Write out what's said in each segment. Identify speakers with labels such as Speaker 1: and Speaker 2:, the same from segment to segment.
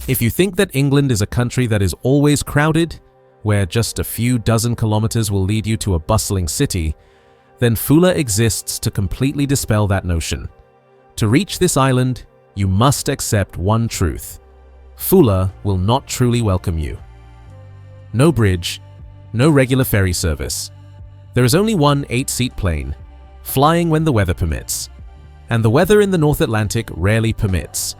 Speaker 1: If you think that England is a country that is always crowded, where just a few dozen kilometers will lead you to a bustling city, then Foula exists to completely dispel that notion. To reach this island, you must accept one truth. Foula will not truly welcome you. No bridge, no regular ferry service. There is only one 8-seat plane, flying when the weather permits. And the weather in the North Atlantic rarely permits.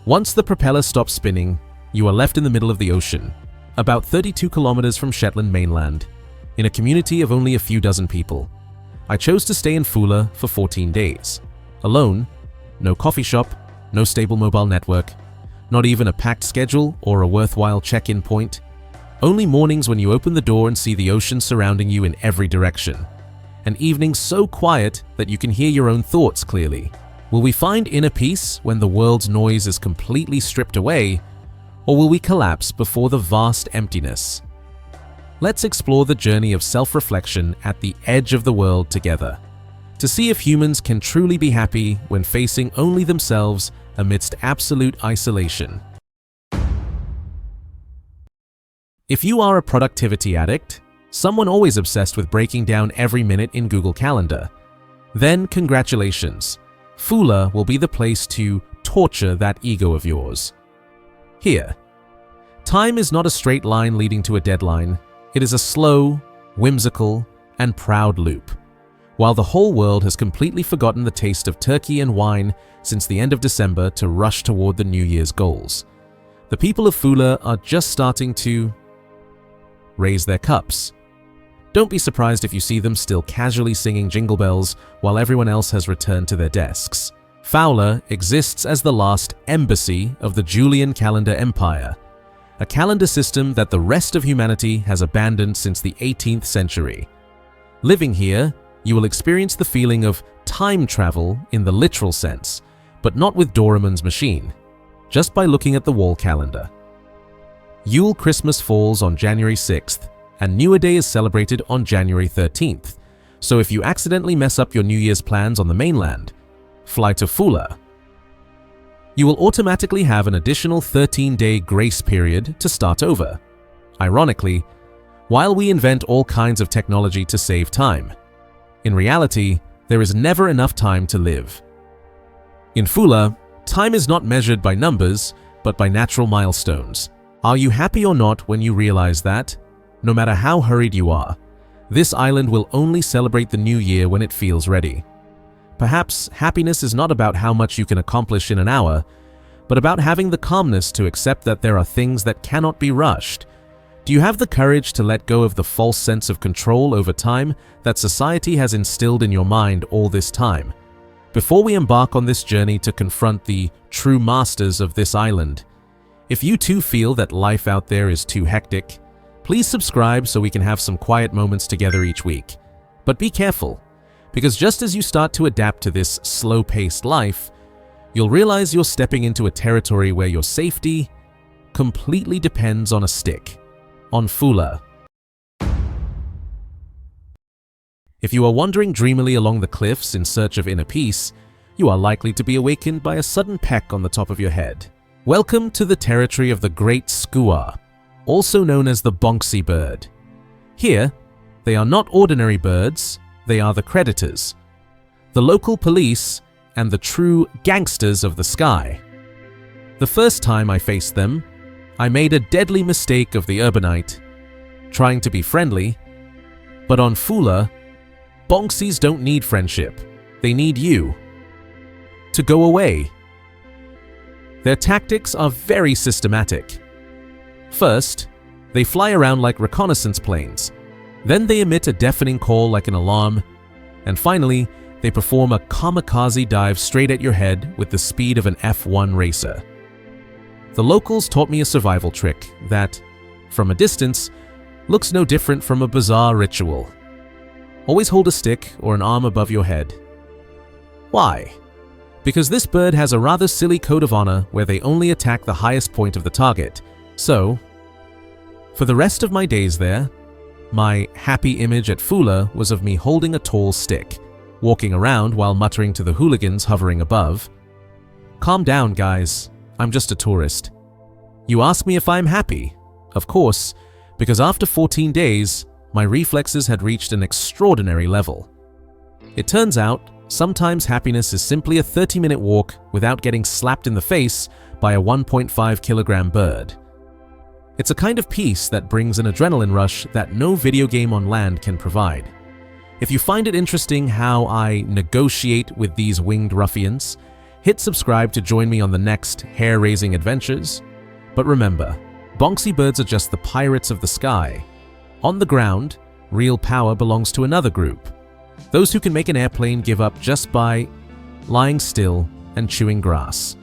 Speaker 1: Once the propeller stops spinning, you are left in the middle of the ocean, about 32 kilometers from Shetland mainland, in a community of only a few dozen people. I chose to stay in Foula for 14 days. Alone, no coffee shop, no stable mobile network, not even a packed schedule or a worthwhile check-in point. Only mornings when you open the door and see the ocean surrounding you in every direction. An evening so quiet that you can hear your own thoughts clearly. Will we find inner peace when the world's noise is completely stripped away, or will we collapse before the vast emptiness? Let's explore the journey of self-reflection at the edge of the world together, to see if humans can truly be happy when facing only themselves amidst absolute isolation. If you are a productivity addict, someone always obsessed with breaking down every minute in Google Calendar, then congratulations. Foula will be the place to torture that ego of yours. Here, time is not a straight line leading to a deadline. It is a slow, whimsical, and proud loop. While the whole world has completely forgotten the taste of turkey and wine since the end of December to rush toward the New Year's goals, the people of Foula are just starting to raise their cups. Don't be surprised if you see them still casually singing jingle bells while everyone else has returned to their desks. Foula exists as the last embassy of the Julian calendar empire, a calendar system that the rest of humanity has abandoned since the 18th century. Living here, you will experience the feeling of time travel in the literal sense, but not with Doraemon's machine, just by looking at the wall calendar. Yule Christmas falls on January 6th, and New Year Day is celebrated on January 13th, so if you accidentally mess up your New Year's plans on the mainland, fly to Foula. You will automatically have an additional 13-day grace period to start over. Ironically, while we invent all kinds of technology to save time, in reality, there is never enough time to live. In Foula, time is not measured by numbers, but by natural milestones. Are you happy or not when you realize that, no matter how hurried you are, this island will only celebrate the new year when it feels ready? Perhaps happiness is not about how much you can accomplish in an hour, but about having the calmness to accept that there are things that cannot be rushed. Do you have the courage to let go of the false sense of control over time that society has instilled in your mind all this time? Before we embark on this journey to confront the true masters of this island, if you too feel that life out there is too hectic, please subscribe so we can have some quiet moments together each week. But be careful, because just as you start to adapt to this slow-paced life, you'll realize you're stepping into a territory where your safety completely depends on a stick, on Foula. If you are wandering dreamily along the cliffs in search of inner peace, you are likely to be awakened by a sudden peck on the top of your head. Welcome to the territory of the great skua, also known as the bonksy bird. Here, they are not ordinary birds, they are the creditors, the local police, and the true gangsters of the sky. The first time I faced them, I made a deadly mistake of the urbanite, trying to be friendly, but on Foula, bonksies don't need friendship, they need you to go away. Their tactics are very systematic. First, they fly around like reconnaissance planes. Then they emit a deafening call like an alarm. And finally, they perform a kamikaze dive straight at your head with the speed of an F1 racer. The locals taught me a survival trick that, from a distance, looks no different from a bizarre ritual. Always hold a stick or an arm above your head. Why? Because this bird has a rather silly code of honor where they only attack the highest point of the target. So, for the rest of my days there, my happy image at Foula was of me holding a tall stick, walking around while muttering to the hooligans hovering above, "Calm down, guys. I'm just a tourist. You ask me if I'm happy? Of course, because after 14 days, my reflexes had reached an extraordinary level. It turns out, sometimes happiness is simply a 30-minute walk without getting slapped in the face by a 1.5-kilogram bird. It's a kind of peace that brings an adrenaline rush that no video game on land can provide. If you find it interesting how I negotiate with these winged ruffians, hit subscribe to join me on the next hair-raising adventures. But remember, bonksy birds are just the pirates of the sky. On the ground, real power belongs to another group. Those who can make an airplane give up just by lying still and chewing grass.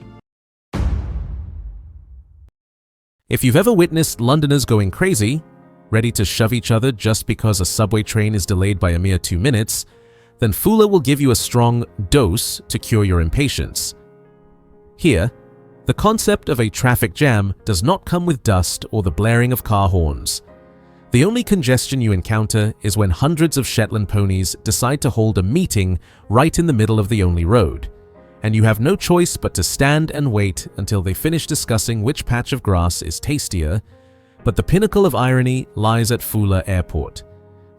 Speaker 1: If you've ever witnessed Londoners going crazy, ready to shove each other just because a subway train is delayed by a mere 2 minutes, then Foula will give you a strong dose to cure your impatience. Here, the concept of a traffic jam does not come with dust or the blaring of car horns. The only congestion you encounter is when hundreds of Shetland ponies decide to hold a meeting right in the middle of the only road, and you have no choice but to stand and wait until they finish discussing which patch of grass is tastier. But the pinnacle of irony lies at Foula Airport.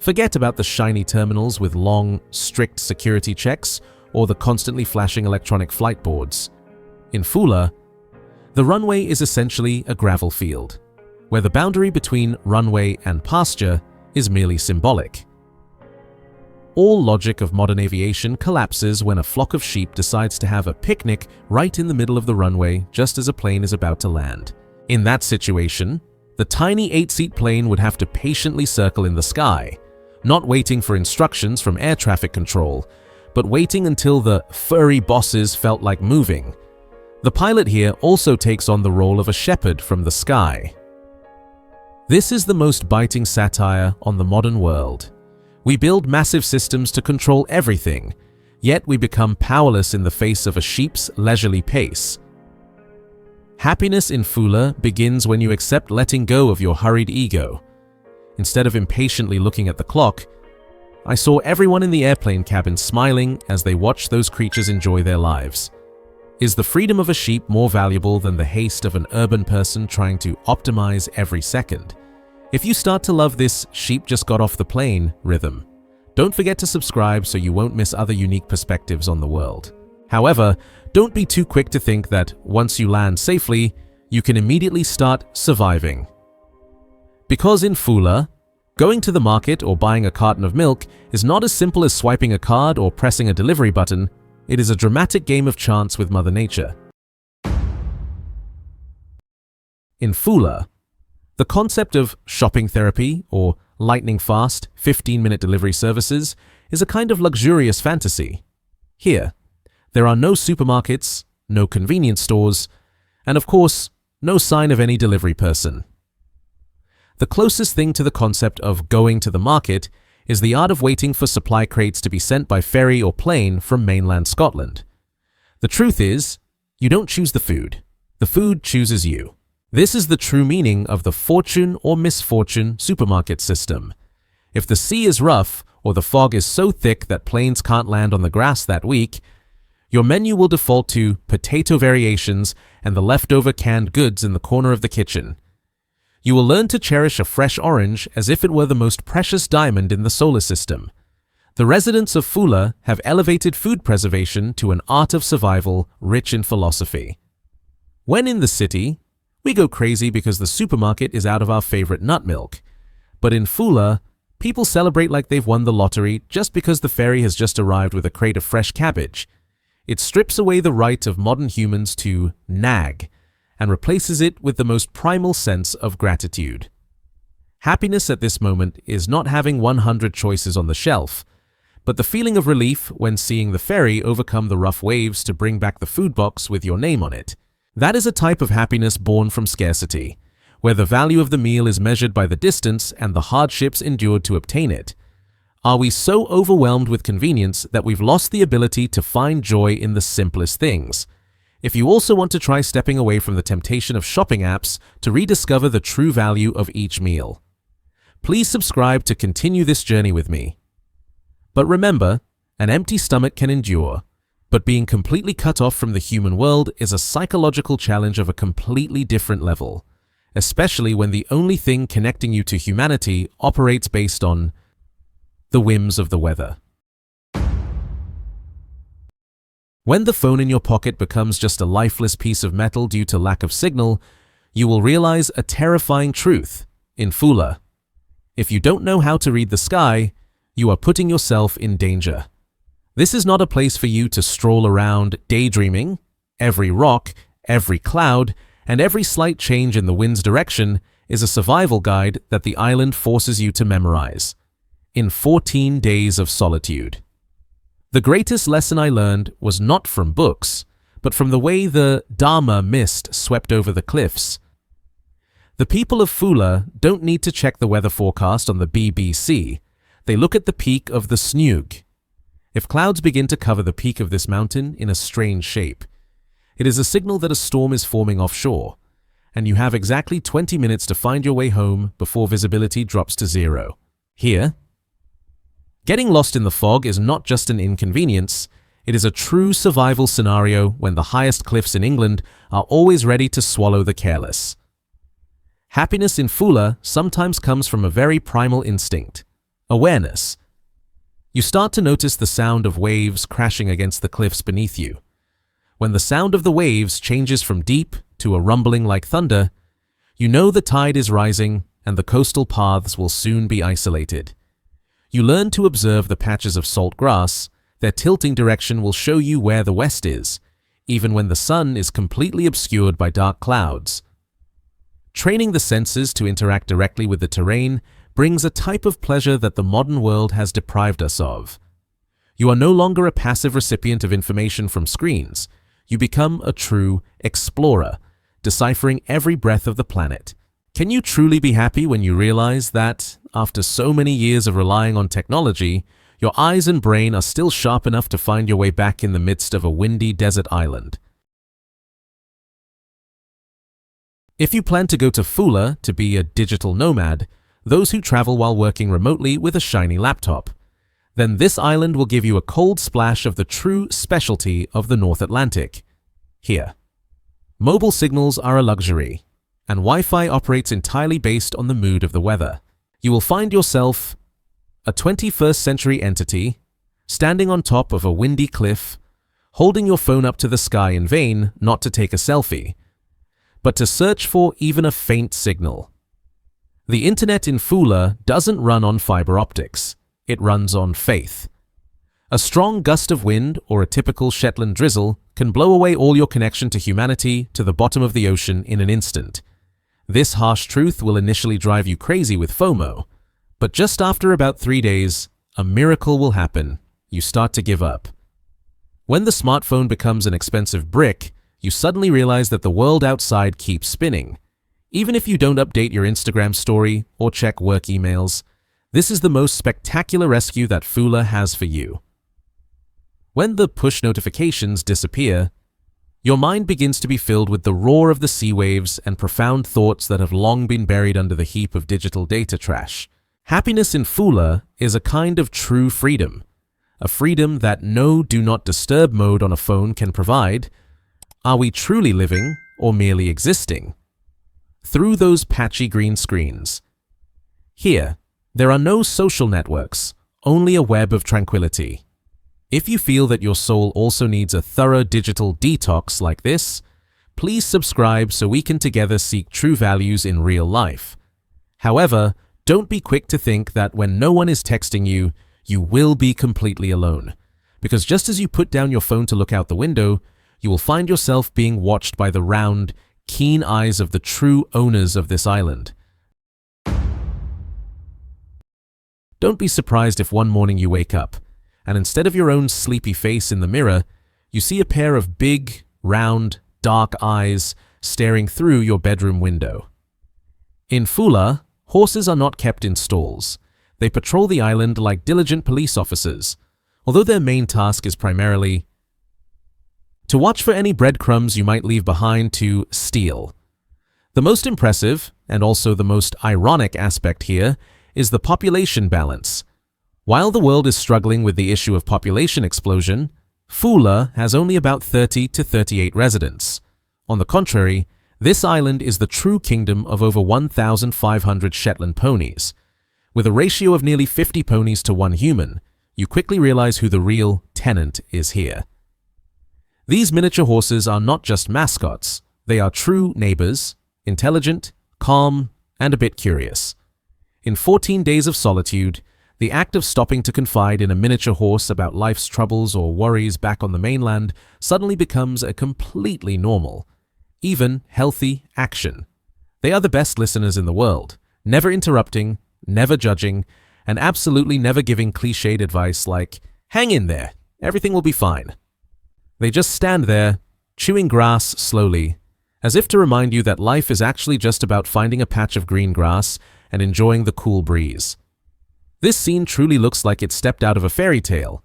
Speaker 1: Forget about the shiny terminals with long, strict security checks or the constantly flashing electronic flight boards. In Foula, the runway is essentially a gravel field, where the boundary between runway and pasture is merely symbolic. All logic of modern aviation collapses when a flock of sheep decides to have a picnic right in the middle of the runway just as a plane is about to land. In that situation, the tiny 8-seat plane would have to patiently circle in the sky, not waiting for instructions from air traffic control, but waiting until the furry bosses felt like moving. The pilot here also takes on the role of a shepherd from the sky. This is the most biting satire on the modern world. We build massive systems to control everything, yet we become powerless in the face of a sheep's leisurely pace. Happiness in Foula begins when you accept letting go of your hurried ego. Instead of impatiently looking at the clock, I saw everyone in the airplane cabin smiling as they watched those creatures enjoy their lives. Is the freedom of a sheep more valuable than the haste of an urban person trying to optimize every second? If you start to love this "sheep just got off the plane" rhythm, don't forget to subscribe so you won't miss other unique perspectives on the world. However, don't be too quick to think that once you land safely, you can immediately start surviving. Because in Foula, going to the market or buying a carton of milk is not as simple as swiping a card or pressing a delivery button. It is a dramatic game of chance with Mother Nature. In Foula, the concept of shopping therapy or lightning-fast 15-minute delivery services is a kind of luxurious fantasy. Here, there are no supermarkets, no convenience stores, and of course, no sign of any delivery person. The closest thing to the concept of going to the market is the art of waiting for supply crates to be sent by ferry or plane from mainland Scotland. The truth is, you don't choose the food chooses you. This is the true meaning of the fortune or misfortune supermarket system. If the sea is rough or the fog is so thick that planes can't land on the grass that week, your menu will default to potato variations and the leftover canned goods in the corner of the kitchen. You will learn to cherish a fresh orange as if it were the most precious diamond in the solar system. The residents of Foula have elevated food preservation to an art of survival rich in philosophy. When in the city, we go crazy because the supermarket is out of our favorite nut milk. But in Foula, people celebrate like they've won the lottery just because the ferry has just arrived with a crate of fresh cabbage. It strips away the right of modern humans to nag and replaces it with the most primal sense of gratitude. Happiness at this moment is not having 100 choices on the shelf, but the feeling of relief when seeing the ferry overcome the rough waves to bring back the food box with your name on it. That is a type of happiness born from scarcity, where the value of the meal is measured by the distance and the hardships endured to obtain it. Are we so overwhelmed with convenience that we've lost the ability to find joy in the simplest things? If you also want to try stepping away from the temptation of shopping apps to rediscover the true value of each meal, please subscribe to continue this journey with me. But remember, an empty stomach can endure, but being completely cut off from the human world is a psychological challenge of a completely different level. especially when the only thing connecting you to humanity operates based on the whims of the weather. When the phone in your pocket becomes just a lifeless piece of metal due to lack of signal, you will realize a terrifying truth in Foula. If you don't know how to read the sky, you are putting yourself in danger. This is not a place for you to stroll around daydreaming. Every rock, every cloud, and every slight change in the wind's direction is a survival guide that the island forces you to memorize in 14 days of solitude. The greatest lesson I learned was not from books, but from the way the Dharma mist swept over the cliffs. The people of Foula don't need to check the weather forecast on the BBC. They look at the peak of the Snoog. If clouds begin to cover the peak of this mountain in a strange shape, it is a signal that a storm is forming offshore, and you have exactly 20 minutes to find your way home before visibility drops to zero. Here, getting lost in the fog is not just an inconvenience, it is a true survival scenario when the highest cliffs in England are always ready to swallow the careless. Happiness in Foula sometimes comes from a very primal instinct: awareness. You start to notice the sound of waves crashing against the cliffs beneath you. When the sound of the waves changes from deep to a rumbling like thunder, you know the tide is rising and the coastal paths will soon be isolated. You learn to observe the patches of salt grass. Their tilting direction will show you where the west is, even when the sun is completely obscured by dark clouds. Training the senses to interact directly with the terrain brings a type of pleasure that the modern world has deprived us of. You are no longer a passive recipient of information from screens. You become a true explorer, deciphering every breath of the planet. Can you truly be happy when you realize that, after so many years of relying on technology, your eyes and brain are still sharp enough to find your way back in the midst of a windy desert island? If you plan to go to Foula to be a digital nomad, those who travel while working remotely with a shiny laptop, then this island will give you a cold splash of the true specialty of the North Atlantic. Here, mobile signals are a luxury, and Wi-Fi operates entirely based on the mood of the weather. You will find yourself a 21st century entity, standing on top of a windy cliff, holding your phone up to the sky in vain not to take a selfie, but to search for even a faint signal. The internet in Foula doesn't run on fiber optics, it runs on faith. A strong gust of wind or a typical Shetland drizzle can blow away all your connection to humanity to the bottom of the ocean in an instant. This harsh truth will initially drive you crazy with FOMO, but just after about 3 days, a miracle will happen. You start to give up. When the smartphone becomes an expensive brick, you suddenly realize that the world outside keeps spinning. Even if you don't update your Instagram story or check work emails, this is the most spectacular rescue that Foula has for you. When the push notifications disappear, your mind begins to be filled with the roar of the sea waves and profound thoughts that have long been buried under the heap of digital data trash. Happiness in Foula is a kind of true freedom, a freedom that no do not disturb mode on a phone can provide. Are we truly living or merely existing through those patchy green screens? Here, there are no social networks, only a web of tranquility. If you feel that your soul also needs a thorough digital detox like this, please subscribe so we can together seek true values in real life. However, don't be quick to think that when no one is texting you, you will be completely alone. Because just as you put down your phone to look out the window, you will find yourself being watched by the round, keen eyes of the true owners of this island. Don't be surprised if one morning you wake up, and instead of your own sleepy face in the mirror, you see a pair of big, round, dark eyes staring through your bedroom window. In Foula, horses are not kept in stalls. They patrol the island like diligent police officers, although their main task is primarily to watch for any breadcrumbs you might leave behind to steal. The most impressive, and also the most ironic aspect here, is the population balance. While the world is struggling with the issue of population explosion, Foula has only about 30 to 38 residents. On the contrary, This island is the true kingdom of over 1,500 Shetland ponies. With a ratio of nearly 50 ponies to 1 human, you quickly realize who the real tenant is here. These miniature horses are not just mascots, they are true neighbors, intelligent, calm, and a bit curious. In 14 days of solitude, the act of stopping to confide in a miniature horse about life's troubles or worries back on the mainland suddenly becomes a completely normal, even healthy action. They are the best listeners in the world, never interrupting, never judging, and absolutely never giving cliched advice like, "Hang in there, everything will be fine." They just stand there, chewing grass slowly, as if to remind you that life is actually just about finding a patch of green grass and enjoying the cool breeze. This scene truly looks like it stepped out of a fairy tale,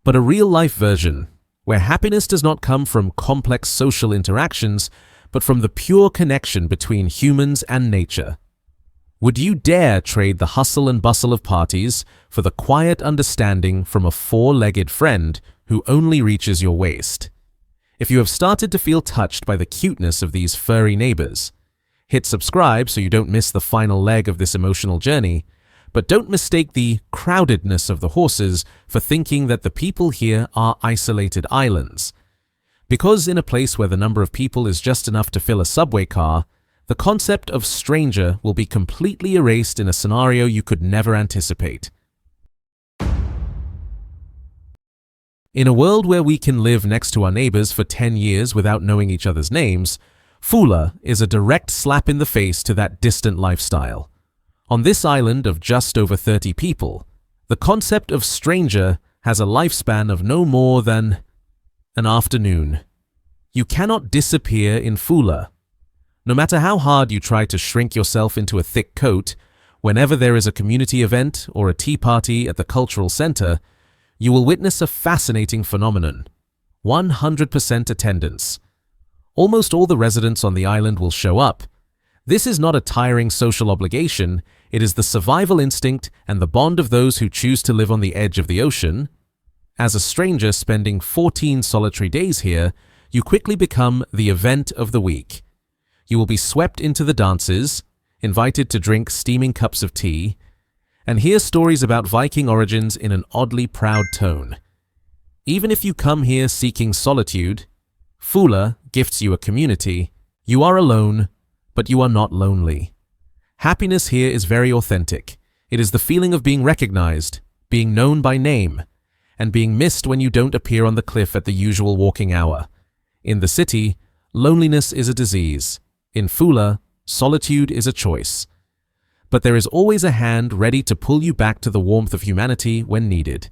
Speaker 1: but a real-life version, where happiness does not come from complex social interactions, but from the pure connection between humans and nature. Would you dare trade the hustle and bustle of parties for the quiet understanding from a four-legged friend who only reaches your waist? If you have started to feel touched by the cuteness of these furry neighbors, hit subscribe so you don't miss the final leg of this emotional journey, but don't mistake the crowdedness of the horses for thinking that the people here are isolated islands. Because in a place where the number of people is just enough to fill a subway car, the concept of stranger will be completely erased in a scenario you could never anticipate. In a world where we can live next to our neighbors for 10 years without knowing each other's names, Foula is a direct slap in the face to that distant lifestyle. On this island of just over 30 people, the concept of stranger has a lifespan of no more than an afternoon. You cannot disappear in Foula. No matter how hard you try to shrink yourself into a thick coat, whenever there is a community event or a tea party at the cultural center, you will witness a fascinating phenomenon: 100% attendance. Almost all the residents on the island will show up. This is not a tiring social obligation, it is the survival instinct and the bond of those who choose to live on the edge of the ocean. As a stranger spending 14 solitary days here, you quickly become the event of the week. You will be swept into the dances, invited to drink steaming cups of tea, and hear stories about Viking origins in an oddly proud tone. Even if you come here seeking solitude, Foula gifts you a community. You are alone, but you are not lonely. Happiness here is very authentic. It is the feeling of being recognized, being known by name, and being missed when you don't appear on the cliff at the usual walking hour. In the city, loneliness is a disease. In Foula, solitude is a choice. But there is always a hand ready to pull you back to the warmth of humanity when needed.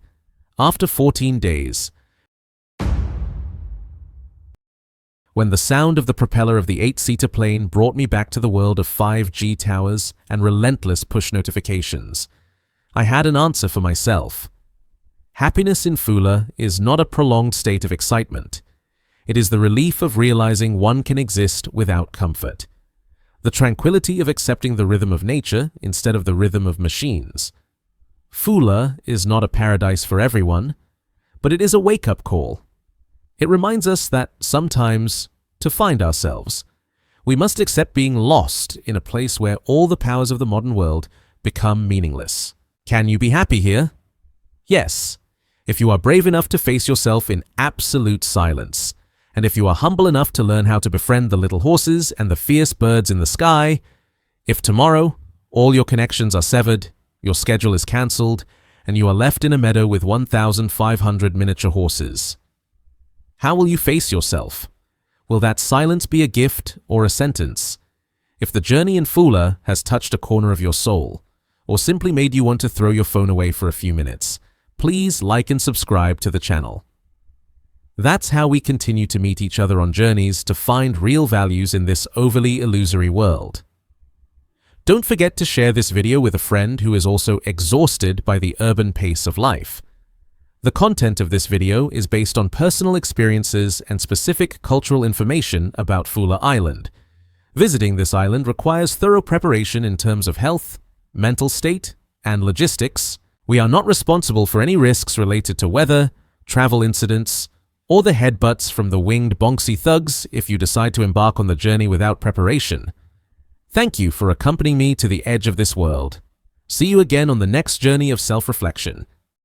Speaker 1: After 14 days, when the sound of the propeller of the 8-seater plane brought me back to the world of 5G towers and relentless push notifications, I had an answer for myself. Happiness in Foula is not a prolonged state of excitement. It is the relief of realizing one can exist without comfort. The tranquility of accepting the rhythm of nature instead of the rhythm of machines. Foula is not a paradise for everyone, but it is a wake-up call. It reminds us that sometimes, to find ourselves, we must accept being lost in a place where all the powers of the modern world become meaningless. Can you be happy here? Yes, if you are brave enough to face yourself in absolute silence, and if you are humble enough to learn how to befriend the little horses and the fierce birds in the sky. If tomorrow all your connections are severed, your schedule is cancelled, and you are left in a meadow with 1,500 miniature horses. How will you face yourself? Will that silence be a gift or a sentence? If the journey in Foula has touched a corner of your soul, or simply made you want to throw your phone away for a few minutes, please like and subscribe to the channel. That's how we continue to meet each other on journeys to find real values in this overly illusory world. Don't forget to share this video with a friend who is also exhausted by the urban pace of life. The content of this video is based on personal experiences and specific cultural information about Foula Island. Visiting this island requires thorough preparation in terms of health, mental state, and logistics. We are not responsible for any risks related to weather, travel incidents, or the headbutts from the winged bonksy thugs if you decide to embark on the journey without preparation. Thank you for accompanying me to the edge of this world. See you again on the next journey of self-reflection.